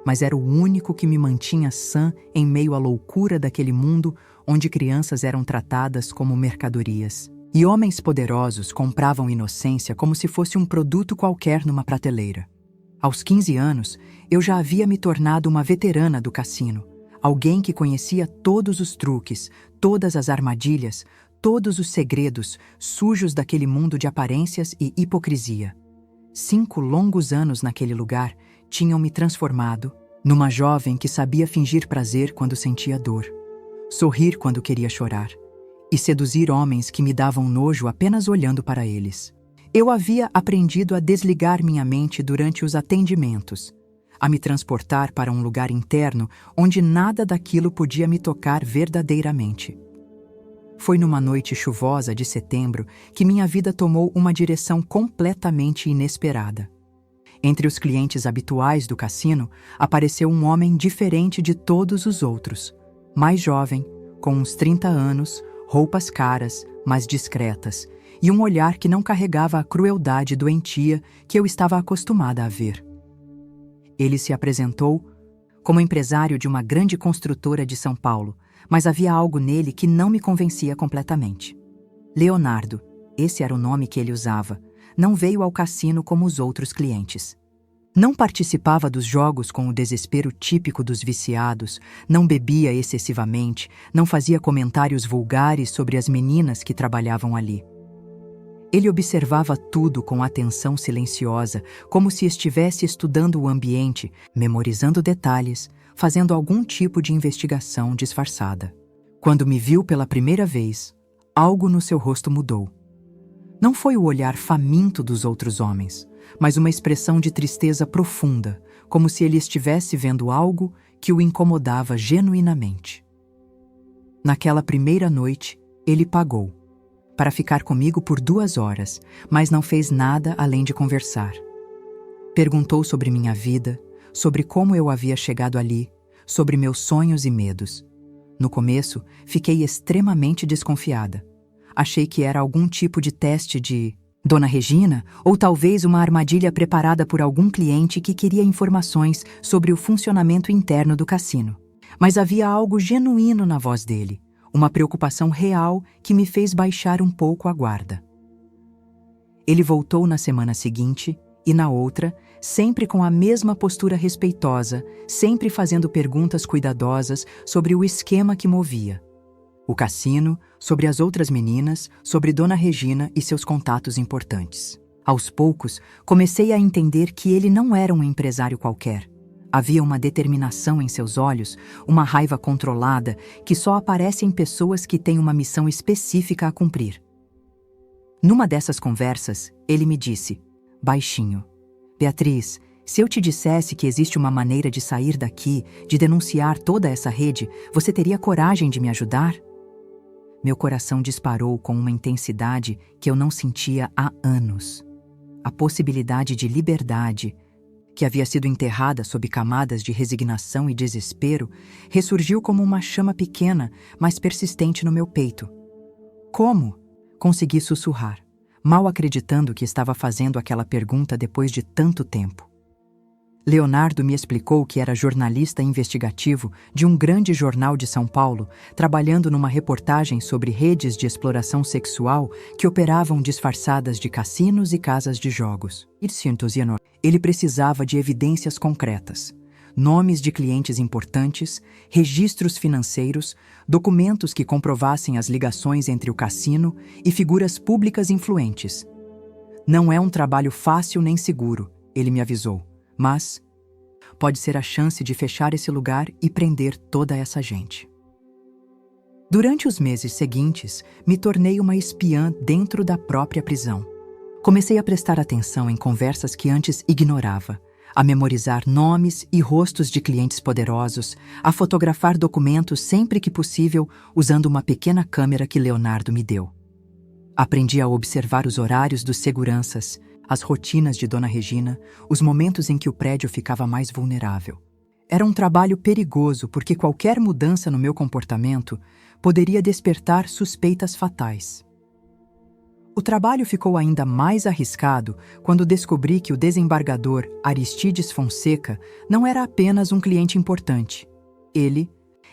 mas era o único que me mantinha sã em meio à loucura daquele mundo onde crianças eram tratadas como mercadorias. E homens poderosos compravam inocência como se fosse um produto qualquer numa prateleira. Aos 15 anos, eu já havia me tornado uma veterana do cassino, alguém que conhecia todos os truques, todas as armadilhas, todos os segredos sujos daquele mundo de aparências e hipocrisia. 5 longos anos naquele lugar tinham me transformado numa jovem que sabia fingir prazer quando sentia dor, sorrir quando queria chorar, e seduzir homens que me davam nojo apenas olhando para eles. Eu havia aprendido a desligar minha mente durante os atendimentos, a me transportar para um lugar interno onde nada daquilo podia me tocar verdadeiramente. Foi numa noite chuvosa de setembro que minha vida tomou uma direção completamente inesperada. Entre os clientes habituais do cassino, apareceu um homem diferente de todos os outros, mais jovem, com uns 30 anos, roupas caras, mas discretas, e um olhar que não carregava a crueldade doentia que eu estava acostumada a ver. Ele se apresentou como empresário de uma grande construtora de São Paulo, mas havia algo nele que não me convencia completamente. Leonardo, esse era o nome que ele usava, não veio ao cassino como os outros clientes. Não participava dos jogos com o desespero típico dos viciados, não bebia excessivamente, não fazia comentários vulgares sobre as meninas que trabalhavam ali. Ele observava tudo com atenção silenciosa, como se estivesse estudando o ambiente, memorizando detalhes, fazendo algum tipo de investigação disfarçada. Quando me viu pela primeira vez, algo no seu rosto mudou. Não foi o olhar faminto dos outros homens, mas uma expressão de tristeza profunda, como se ele estivesse vendo algo que o incomodava genuinamente. Naquela primeira noite, ele pagou, para ficar comigo por 2 horas, mas não fez nada além de conversar. Perguntou sobre minha vida, sobre como eu havia chegado ali, sobre meus sonhos e medos. No começo, fiquei extremamente desconfiada. Achei que era algum tipo de teste de Dona Regina, ou talvez uma armadilha preparada por algum cliente que queria informações sobre o funcionamento interno do cassino. Mas havia algo genuíno na voz dele, uma preocupação real que me fez baixar um pouco a guarda. Ele voltou na semana seguinte e na outra, sempre com a mesma postura respeitosa, sempre fazendo perguntas cuidadosas sobre o esquema que movia. O cassino, sobre as outras meninas, sobre Dona Regina e seus contatos importantes. Aos poucos, comecei a entender que ele não era um empresário qualquer. Havia uma determinação em seus olhos, uma raiva controlada, que só aparece em pessoas que têm uma missão específica a cumprir. Numa dessas conversas, ele me disse, baixinho, Beatriz, se eu te dissesse que existe uma maneira de sair daqui, de denunciar toda essa rede, você teria coragem de me ajudar? Meu coração disparou com uma intensidade que eu não sentia há anos. A possibilidade de liberdade, que havia sido enterrada sob camadas de resignação e desespero, ressurgiu como uma chama pequena, mas persistente no meu peito. Como? Consegui sussurrar, mal acreditando que estava fazendo aquela pergunta depois de tanto tempo. Leonardo me explicou que era jornalista investigativo de um grande jornal de São Paulo, trabalhando numa reportagem sobre redes de exploração sexual que operavam disfarçadas de cassinos e casas de jogos. Ele precisava de evidências concretas, nomes de clientes importantes, registros financeiros, documentos que comprovassem as ligações entre o cassino e figuras públicas influentes. Não é um trabalho fácil nem seguro, ele me avisou. Mas pode ser a chance de fechar esse lugar e prender toda essa gente. Durante os meses seguintes, me tornei uma espiã dentro da própria prisão. Comecei a prestar atenção em conversas que antes ignorava, a memorizar nomes e rostos de clientes poderosos, a fotografar documentos sempre que possível usando uma pequena câmera que Leonardo me deu. Aprendi a observar os horários dos seguranças, As rotinas de Dona Regina, os momentos em que o prédio ficava mais vulnerável. Era um trabalho perigoso porque qualquer mudança no meu comportamento poderia despertar suspeitas fatais. O trabalho ficou ainda mais arriscado quando descobri que o desembargador Aristides Fonseca não era apenas um cliente importante. Ele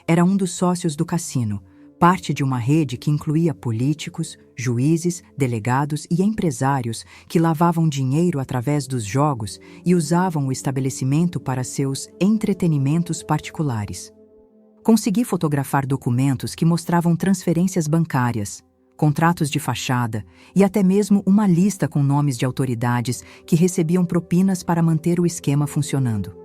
era um dos sócios do cassino, parte de uma rede que incluía políticos, juízes, delegados e empresários que lavavam dinheiro através dos jogos e usavam o estabelecimento para seus entretenimentos particulares. Consegui fotografar documentos que mostravam transferências bancárias, contratos de fachada e até mesmo uma lista com nomes de autoridades que recebiam propinas para manter o esquema funcionando.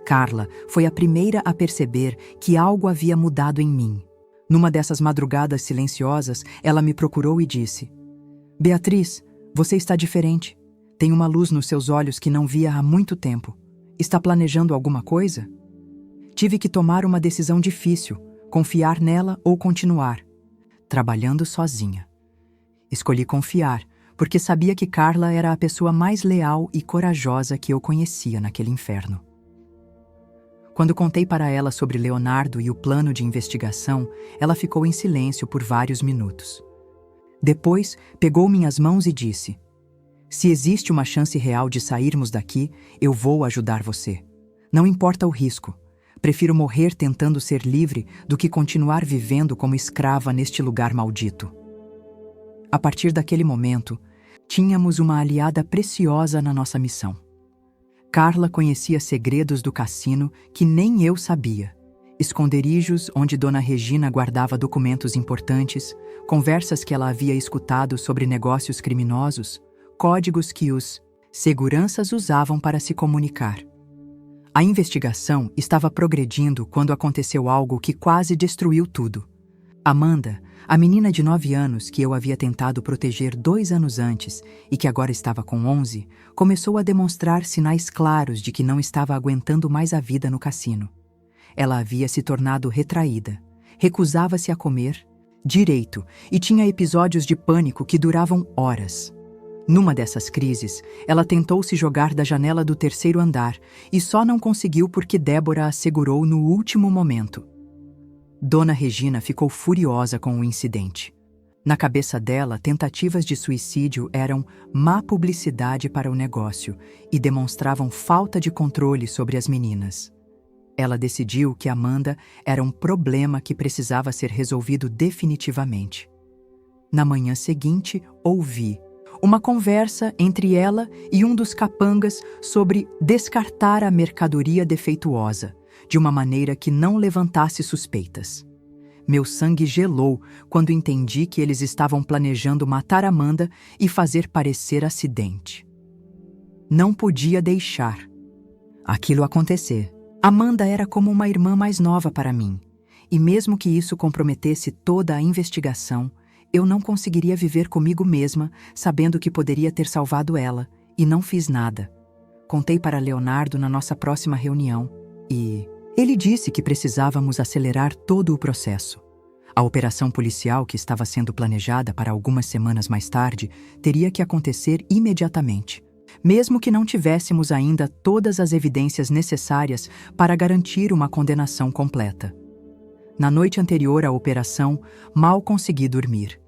Carla foi a primeira a perceber que algo havia mudado em mim. Numa dessas madrugadas silenciosas, ela me procurou e disse: "Beatriz, você está diferente. Tem uma luz nos seus olhos que não via há muito tempo. Está planejando alguma coisa?" Tive que tomar uma decisão difícil, confiar nela ou continuar, trabalhando sozinha. Escolhi confiar, porque sabia que Carla era a pessoa mais leal e corajosa que eu conhecia naquele inferno. Quando contei para ela sobre Leonardo e o plano de investigação, ela ficou em silêncio por vários minutos. Depois, pegou minhas mãos e disse: "Se existe uma chance real de sairmos daqui, eu vou ajudar você. Não importa o risco. Prefiro morrer tentando ser livre do que continuar vivendo como escrava neste lugar maldito." A partir daquele momento, tínhamos uma aliada preciosa na nossa missão. Carla conhecia segredos do cassino que nem eu sabia. Esconderijos onde Dona Regina guardava documentos importantes, conversas que ela havia escutado sobre negócios criminosos, códigos que os seguranças usavam para se comunicar. A investigação estava progredindo quando aconteceu algo que quase destruiu tudo. Amanda, a menina de 9 anos que eu havia tentado proteger 2 anos antes e que agora estava com 11, começou a demonstrar sinais claros de que não estava aguentando mais a vida no cassino. Ela havia se tornado retraída, recusava-se a comer direito e tinha episódios de pânico que duravam horas. Numa dessas crises, ela tentou se jogar da janela do 3º andar e só não conseguiu porque Débora a segurou no último momento. Dona Regina ficou furiosa com o incidente. Na cabeça dela, tentativas de suicídio eram má publicidade para o negócio e demonstravam falta de controle sobre as meninas. Ela decidiu que Amanda era um problema que precisava ser resolvido definitivamente. Na manhã seguinte, ouvi uma conversa entre ela e um dos capangas sobre descartar a mercadoria defeituosa, de uma maneira que não levantasse suspeitas. Meu sangue gelou quando entendi que eles estavam planejando matar Amanda e fazer parecer acidente. Não podia deixar aquilo acontecer. Amanda era como uma irmã mais nova para mim, e mesmo que isso comprometesse toda a investigação, eu não conseguiria viver comigo mesma sabendo que poderia ter salvado ela, e não fiz nada. Contei para Leonardo na nossa próxima reunião, e ele disse que precisávamos acelerar todo o processo. A operação policial que estava sendo planejada para algumas semanas mais tarde teria que acontecer imediatamente, mesmo que não tivéssemos ainda todas as evidências necessárias para garantir uma condenação completa. Na noite anterior à operação, mal consegui dormir.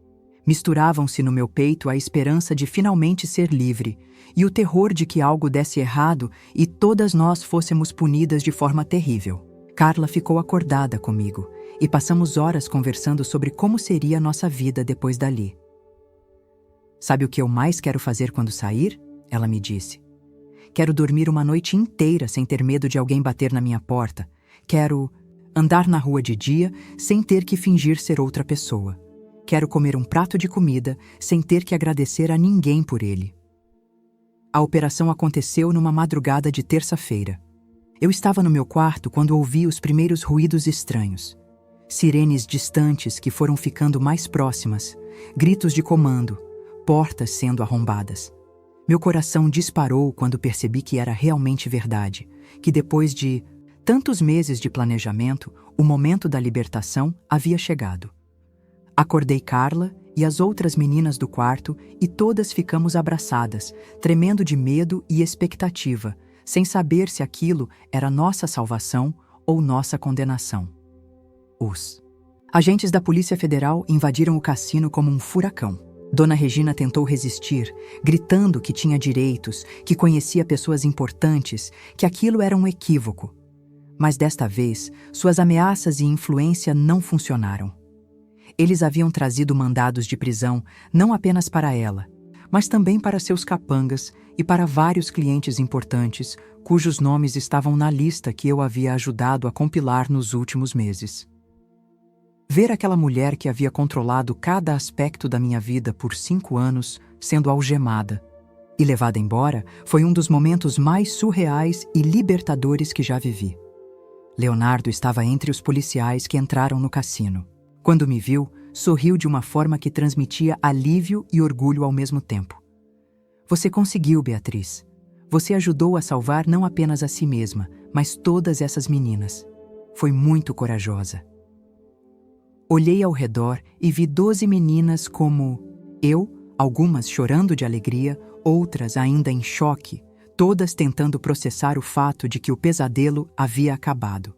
Misturavam-se no meu peito a esperança de finalmente ser livre e o terror de que algo desse errado e todas nós fôssemos punidas de forma terrível. Carla ficou acordada comigo e passamos horas conversando sobre como seria a nossa vida depois dali. "Sabe o que eu mais quero fazer quando sair?" ela me disse. "Quero dormir uma noite inteira sem ter medo de alguém bater na minha porta. Quero andar na rua de dia sem ter que fingir ser outra pessoa. Quero comer um prato de comida sem ter que agradecer a ninguém por ele." A operação aconteceu numa madrugada de terça-feira. Eu estava no meu quarto quando ouvi os primeiros ruídos estranhos. Sirenes distantes que foram ficando mais próximas, gritos de comando, portas sendo arrombadas. Meu coração disparou quando percebi que era realmente verdade, que depois de tantos meses de planejamento, o momento da libertação havia chegado. Acordei Carla e as outras meninas do quarto, e todas ficamos abraçadas, tremendo de medo e expectativa, sem saber se aquilo era nossa salvação ou nossa condenação. Os agentes da Polícia Federal invadiram o cassino como um furacão. Dona Regina tentou resistir, gritando que tinha direitos, que conhecia pessoas importantes, que aquilo era um equívoco. Mas desta vez, suas ameaças e influência não funcionaram. Eles haviam trazido mandados de prisão não apenas para ela, mas também para seus capangas e para vários clientes importantes, cujos nomes estavam na lista que eu havia ajudado a compilar nos últimos meses. Ver aquela mulher que havia controlado cada aspecto da minha vida por 5 anos sendo algemada e levada embora foi um dos momentos mais surreais e libertadores que já vivi. Leonardo estava entre os policiais que entraram no cassino. Quando me viu, sorriu de uma forma que transmitia alívio e orgulho ao mesmo tempo. Você conseguiu, Beatriz. Você ajudou a salvar não apenas a si mesma, mas todas essas meninas. Foi muito corajosa. Olhei ao redor e vi 12 meninas como eu, algumas chorando de alegria, outras ainda em choque, todas tentando processar o fato de que o pesadelo havia acabado.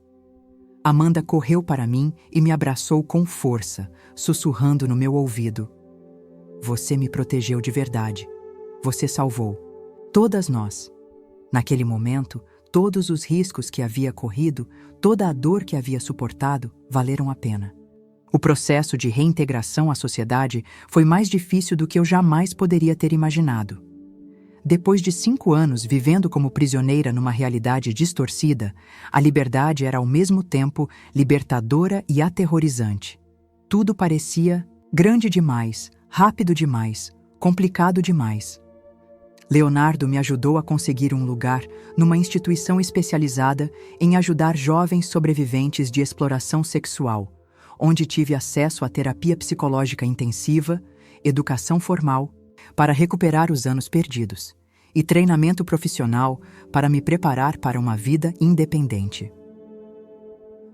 Amanda correu para mim e me abraçou com força, sussurrando no meu ouvido. Você me protegeu de verdade. Você salvou. Todas nós. Naquele momento, todos os riscos que havia corrido, toda a dor que havia suportado, valeram a pena. O processo de reintegração à sociedade foi mais difícil do que eu jamais poderia ter imaginado. Depois de 5 anos vivendo como prisioneira numa realidade distorcida, a liberdade era ao mesmo tempo libertadora e aterrorizante. Tudo parecia grande demais, rápido demais, complicado demais. Leonardo me ajudou a conseguir um lugar numa instituição especializada em ajudar jovens sobreviventes de exploração sexual, onde tive acesso à terapia psicológica intensiva, educação formal, para recuperar os anos perdidos, e treinamento profissional para me preparar para uma vida independente.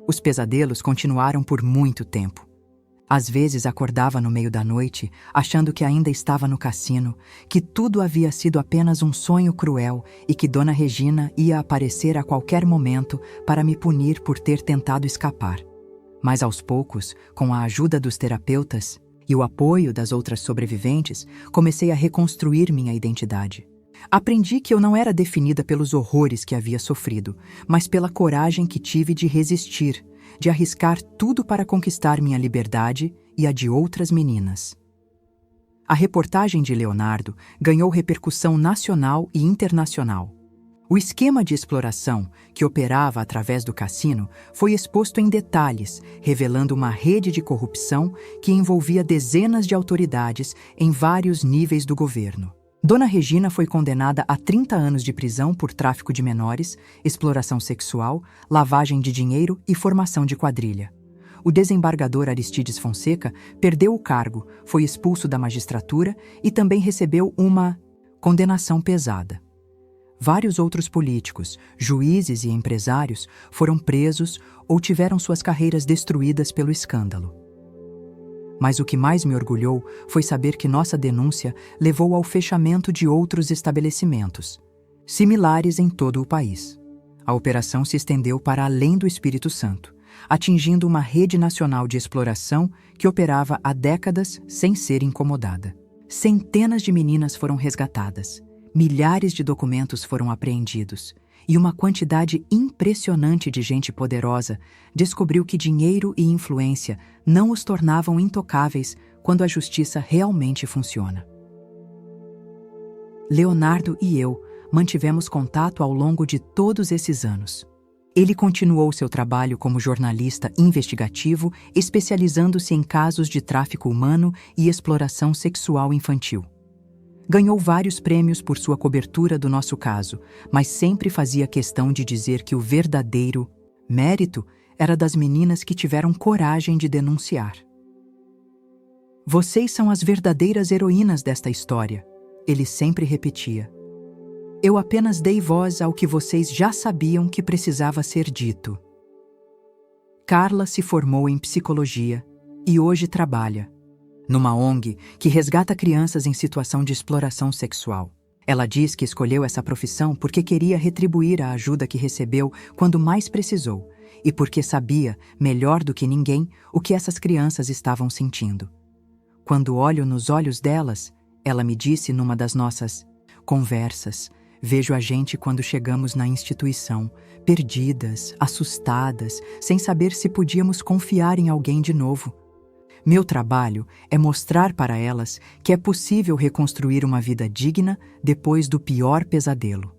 Os pesadelos continuaram por muito tempo. Às vezes acordava no meio da noite, achando que ainda estava no cassino, que tudo havia sido apenas um sonho cruel e que Dona Regina ia aparecer a qualquer momento para me punir por ter tentado escapar. Mas aos poucos, com a ajuda dos terapeutas e o apoio das outras sobreviventes, comecei a reconstruir minha identidade. Aprendi que eu não era definida pelos horrores que havia sofrido, mas pela coragem que tive de resistir, de arriscar tudo para conquistar minha liberdade e a de outras meninas. A reportagem de Leonardo ganhou repercussão nacional e internacional. O esquema de exploração, que operava através do cassino, foi exposto em detalhes, revelando uma rede de corrupção que envolvia dezenas de autoridades em vários níveis do governo. Dona Regina foi condenada a 30 anos de prisão por tráfico de menores, exploração sexual, lavagem de dinheiro e formação de quadrilha. O desembargador Aristides Fonseca perdeu o cargo, foi expulso da magistratura e também recebeu uma condenação pesada. Vários outros políticos, juízes e empresários foram presos ou tiveram suas carreiras destruídas pelo escândalo. Mas o que mais me orgulhou foi saber que nossa denúncia levou ao fechamento de outros estabelecimentos, similares em todo o país. A operação se estendeu para além do Espírito Santo, atingindo uma rede nacional de exploração que operava há décadas sem ser incomodada. Centenas de meninas foram resgatadas. Milhares de documentos foram apreendidos e uma quantidade impressionante de gente poderosa descobriu que dinheiro e influência não os tornavam intocáveis quando a justiça realmente funciona. Leonardo e eu mantivemos contato ao longo de todos esses anos. Ele continuou seu trabalho como jornalista investigativo, especializando-se em casos de tráfico humano e exploração sexual infantil. Ganhou vários prêmios por sua cobertura do nosso caso, mas sempre fazia questão de dizer que o verdadeiro mérito era das meninas que tiveram coragem de denunciar. Vocês são as verdadeiras heroínas desta história, ele sempre repetia. Eu apenas dei voz ao que vocês já sabiam que precisava ser dito. Carla se formou em psicologia e hoje trabalha numa ONG que resgata crianças em situação de exploração sexual. Ela diz que escolheu essa profissão porque queria retribuir a ajuda que recebeu quando mais precisou e porque sabia, melhor do que ninguém, o que essas crianças estavam sentindo. Quando olho nos olhos delas, ela me disse numa das nossas conversas, vejo a gente quando chegamos na instituição, perdidas, assustadas, sem saber se podíamos confiar em alguém de novo. Meu trabalho é mostrar para elas que é possível reconstruir uma vida digna depois do pior pesadelo.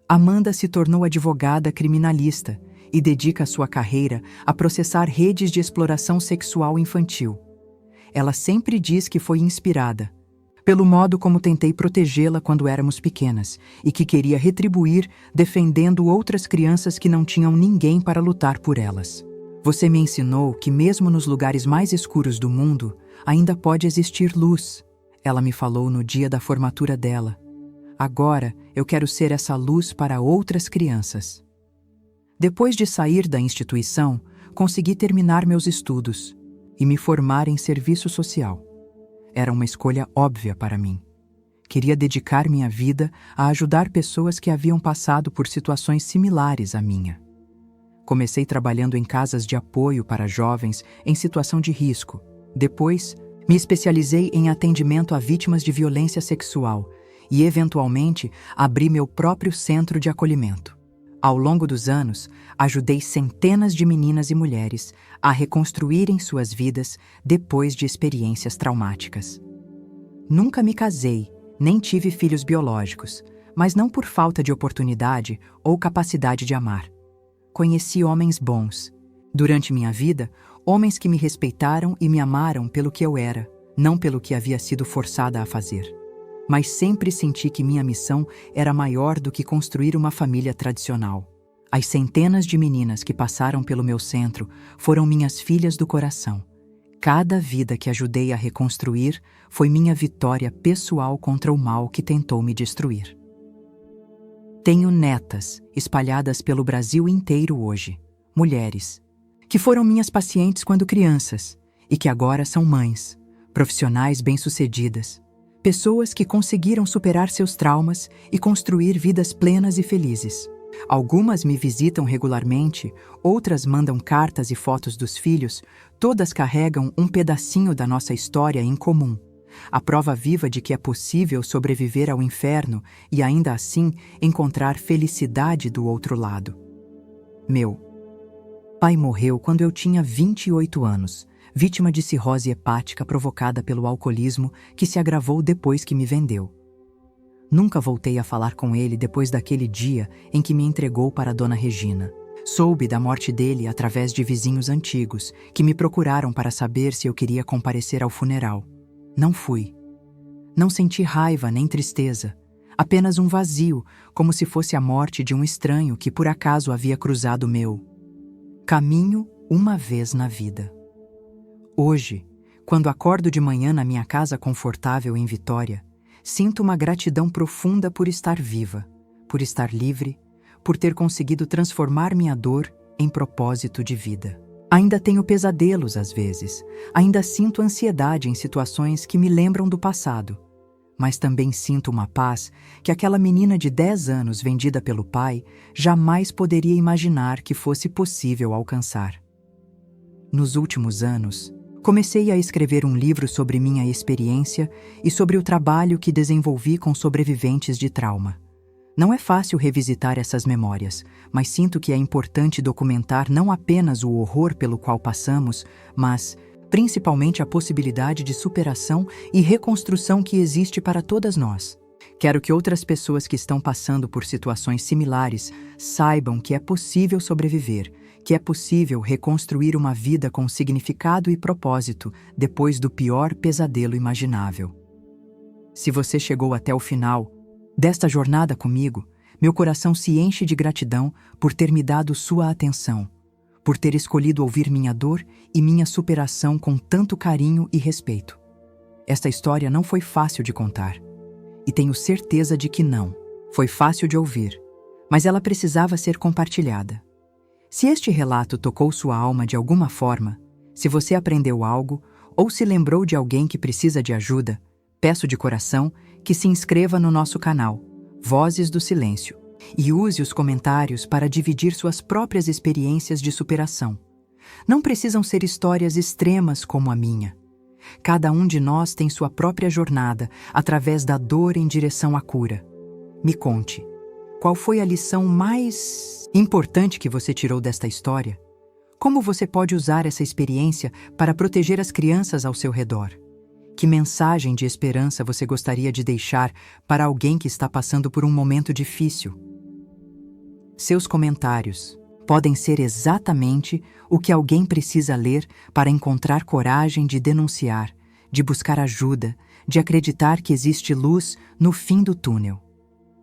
Amanda se tornou advogada criminalista e dedica sua carreira a processar redes de exploração sexual infantil. Ela sempre diz que foi inspirada pelo modo como tentei protegê-la quando éramos pequenas e que queria retribuir defendendo outras crianças que não tinham ninguém para lutar por elas. Você me ensinou que mesmo nos lugares mais escuros do mundo, ainda pode existir luz. Ela me falou no dia da formatura dela. Agora, eu quero ser essa luz para outras crianças. Depois de sair da instituição, consegui terminar meus estudos e me formar em serviço social. Era uma escolha óbvia para mim. Queria dedicar minha vida a ajudar pessoas que haviam passado por situações similares à minha. Comecei trabalhando em casas de apoio para jovens em situação de risco. Depois, me especializei em atendimento a vítimas de violência sexual e, eventualmente, abri meu próprio centro de acolhimento. Ao longo dos anos, ajudei centenas de meninas e mulheres a reconstruírem suas vidas depois de experiências traumáticas. Nunca me casei, nem tive filhos biológicos, mas não por falta de oportunidade ou capacidade de amar. Conheci homens bons. Durante minha vida, homens que me respeitaram e me amaram pelo que eu era, não pelo que havia sido forçada a fazer. Mas sempre senti que minha missão era maior do que construir uma família tradicional. As centenas de meninas que passaram pelo meu centro foram minhas filhas do coração. Cada vida que ajudei a reconstruir foi minha vitória pessoal contra o mal que tentou me destruir. Tenho netas espalhadas pelo Brasil inteiro hoje, mulheres, que foram minhas pacientes quando crianças e que agora são mães, profissionais bem-sucedidas, pessoas que conseguiram superar seus traumas e construir vidas plenas e felizes. Algumas me visitam regularmente, outras mandam cartas e fotos dos filhos, todas carregam um pedacinho da nossa história em comum. A prova viva de que é possível sobreviver ao inferno e ainda assim encontrar felicidade do outro lado. Meu pai morreu quando eu tinha 28 anos, vítima de cirrose hepática provocada pelo alcoolismo que se agravou depois que me vendeu. Nunca voltei a falar com ele depois daquele dia em que me entregou para Dona Regina. Soube da morte dele através de vizinhos antigos que me procuraram para saber se eu queria comparecer ao funeral. Não fui. Não senti raiva nem tristeza, apenas um vazio, como se fosse a morte de um estranho que por acaso havia cruzado meu caminho uma vez na vida. Hoje, quando acordo de manhã na minha casa confortável em Vitória, sinto uma gratidão profunda por estar viva, por estar livre, por ter conseguido transformar minha dor em propósito de vida. Ainda tenho pesadelos às vezes, ainda sinto ansiedade em situações que me lembram do passado, mas também sinto uma paz que aquela menina de 10 anos vendida pelo pai jamais poderia imaginar que fosse possível alcançar. Nos últimos anos, comecei a escrever um livro sobre minha experiência e sobre o trabalho que desenvolvi com sobreviventes de trauma. Não é fácil revisitar essas memórias, mas sinto que é importante documentar não apenas o horror pelo qual passamos, mas, principalmente, a possibilidade de superação e reconstrução que existe para todas nós. Quero que outras pessoas que estão passando por situações similares saibam que é possível sobreviver, que é possível reconstruir uma vida com significado e propósito depois do pior pesadelo imaginável. Se você chegou até o final desta jornada comigo, meu coração se enche de gratidão por ter me dado sua atenção, por ter escolhido ouvir minha dor e minha superação com tanto carinho e respeito. Esta história não foi fácil de contar, e tenho certeza de que não foi fácil de ouvir, mas ela precisava ser compartilhada. Se este relato tocou sua alma de alguma forma, se você aprendeu algo ou se lembrou de alguém que precisa de ajuda, peço de coração que se inscreva no nosso canal, Vozes do Silêncio, e use os comentários para dividir suas próprias experiências de superação. Não precisam ser histórias extremas como a minha. Cada um de nós tem sua própria jornada através da dor em direção à cura. Me conte, qual foi a lição mais importante que você tirou desta história? Como você pode usar essa experiência para proteger as crianças ao seu redor? Que mensagem de esperança você gostaria de deixar para alguém que está passando por um momento difícil? Seus comentários podem ser exatamente o que alguém precisa ler para encontrar coragem de denunciar, de buscar ajuda, de acreditar que existe luz no fim do túnel.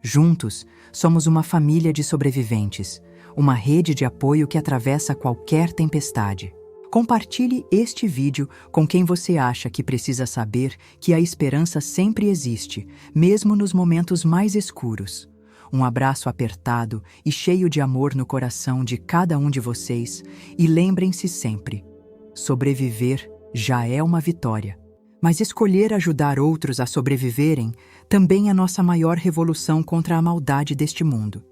Juntos, somos uma família de sobreviventes, uma rede de apoio que atravessa qualquer tempestade. Compartilhe este vídeo com quem você acha que precisa saber que a esperança sempre existe, mesmo nos momentos mais escuros. Um abraço apertado e cheio de amor no coração de cada um de vocês, e lembrem-se sempre: sobreviver já é uma vitória. Mas escolher ajudar outros a sobreviverem também é nossa maior revolução contra a maldade deste mundo.